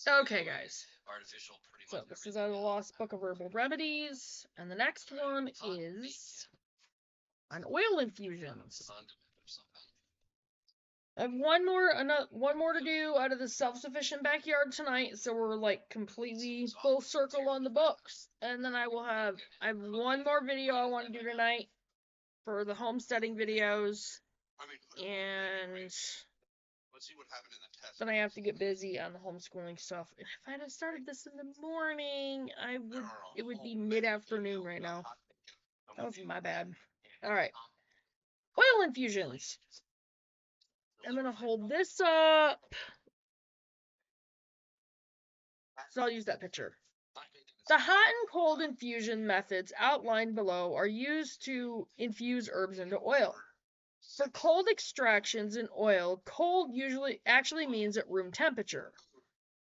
Okay, guys. So this is out of the Lost Book of Herbal Remedies, and the next one is on oil infusions. I have one more to do out of the self-sufficient backyard tonight, so we're like completely full circle on the books. And then I have one more video I want to do tonight for the homesteading videos, and then I have to get busy on the homeschooling stuff. If I had started this in the morning, it would be mid-afternoon right now. That was my bad. Alright. Oil infusions. I'm gonna hold this up. So I'll use that picture. The hot and cold infusion methods outlined below are used to infuse herbs into oil. For cold extractions in oil, cold usually actually means at room temperature.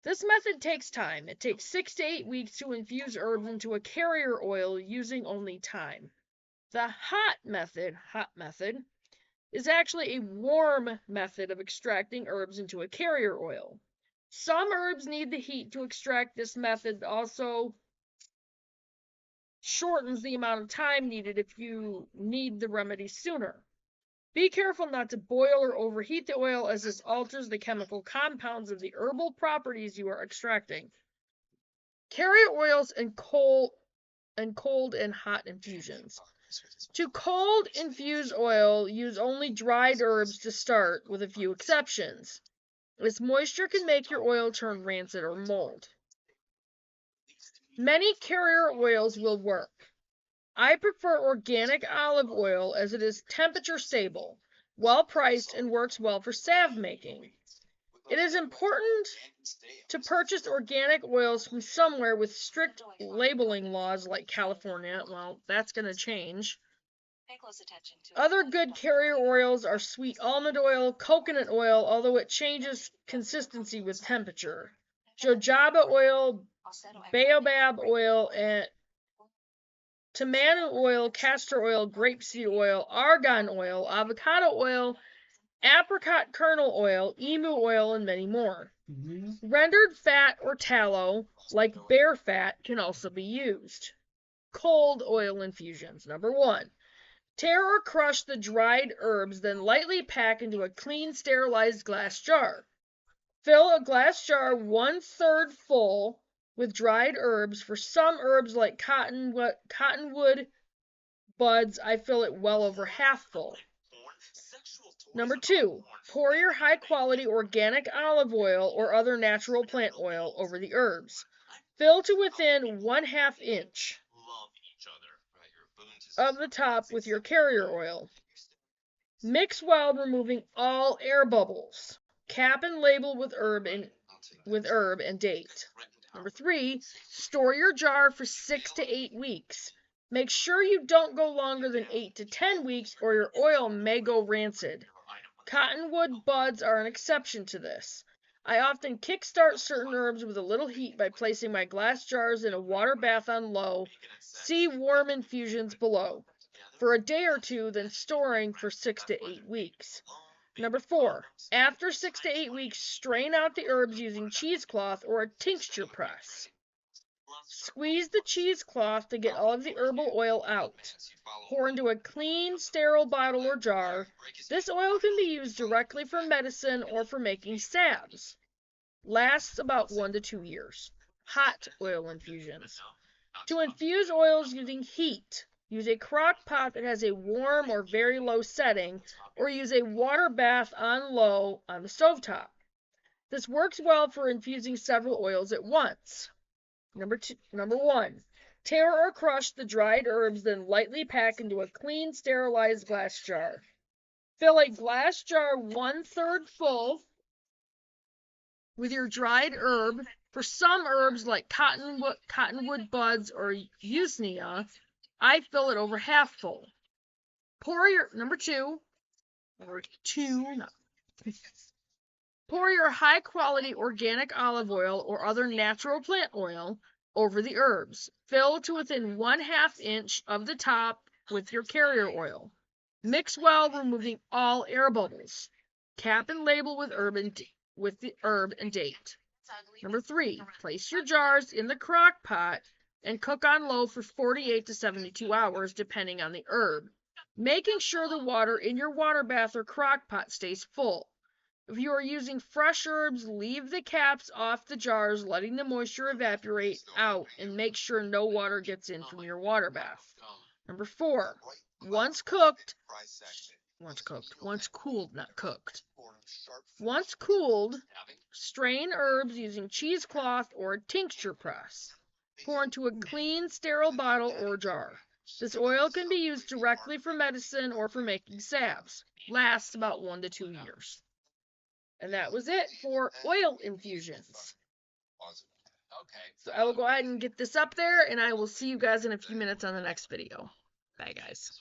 This method takes time. It takes 6 to 8 weeks to infuse herbs into a carrier oil using only time. The hot method is actually a warm method of extracting herbs into a carrier oil. Some herbs need the heat to extract. This method also shortens the amount of time needed if you need the remedy sooner. Be careful not to boil or overheat the oil, as this alters the chemical compounds of the herbal properties you are extracting. Carrier oils and cold and hot infusions. To cold infuse oil, use only dried herbs to start, with a few exceptions. This moisture can make your oil turn rancid or mold. Many carrier oils will work. I prefer organic olive oil as it is temperature stable, well priced, and works well for salve making. It is important to purchase organic oils from somewhere with strict labeling laws like California. Well, that's going to change. Other good carrier oils are sweet almond oil, coconut oil, although it changes consistency with temperature, jojoba oil, baobab oil, and tamanu oil, castor oil, grapeseed oil, argan oil, avocado oil, apricot kernel oil, emu oil, and many more. Rendered fat or tallow, like bear fat, can also be used. Cold oil infusions. Number 1. Tear or crush the dried herbs, then lightly pack into a clean, sterilized glass jar. Fill a glass jar 1/3 full with dried herbs. For some herbs like cottonwood buds, I fill it well over half full. Number 2, pour your high-quality organic olive oil or other natural plant oil over the herbs. Fill to within 1/2 inch of the top with your carrier oil. Mix well, removing all air bubbles. Cap and label with herb and date. Number 3, store your jar for 6 to 8 weeks. Make sure you don't go longer than 8 to 10 weeks or your oil may go rancid. Cottonwood buds are an exception to this. I often kickstart certain herbs with a little heat by placing my glass jars in a water bath on low. See warm infusions below. For a day or two, then storing for 6 to 8 weeks. Number 4, after 6 to 8 weeks, strain out the herbs using cheesecloth or a tincture press. Squeeze the cheesecloth to get all of the herbal oil out. Pour into a clean, sterile bottle or jar. This oil can be used directly for medicine or for making salves. Lasts about 1 to 2 years. Hot oil infusions. To infuse oils using heat, use a crock pot that has a warm or very low setting, or use a water bath on low on the stovetop. This works well for infusing several oils at once. Number 1, tear or crush the dried herbs, then lightly pack into a clean, sterilized glass jar. Fill a glass jar 1/3 full with your dried herb. For some herbs like cottonwood buds or usnea, I fill it over half full. Pour your high-quality organic olive oil or other natural plant oil over the herbs. Fill to within 1/2 inch of the top with your carrier oil. Mix well, removing all air bubbles. Cap and label with the herb and date. Number 3, place your jars in the crock pot and cook on low for 48 to 72 hours, depending on the herb, making sure the water in your water bath or crock pot stays full. If you are using fresh herbs, leave the caps off the jars, letting the moisture evaporate out, and make sure no water gets in from your water bath. Number 4, once cooled, not cooked. Once cooled, strain herbs using cheesecloth or a tincture press. Pour into a clean, sterile bottle or jar. This oil can be used directly for medicine or for making salves. Lasts about 1 to 2 years. And that was it for oil infusions. So I will go ahead and get this up there, and I will see you guys in a few minutes on the next video. Bye, guys.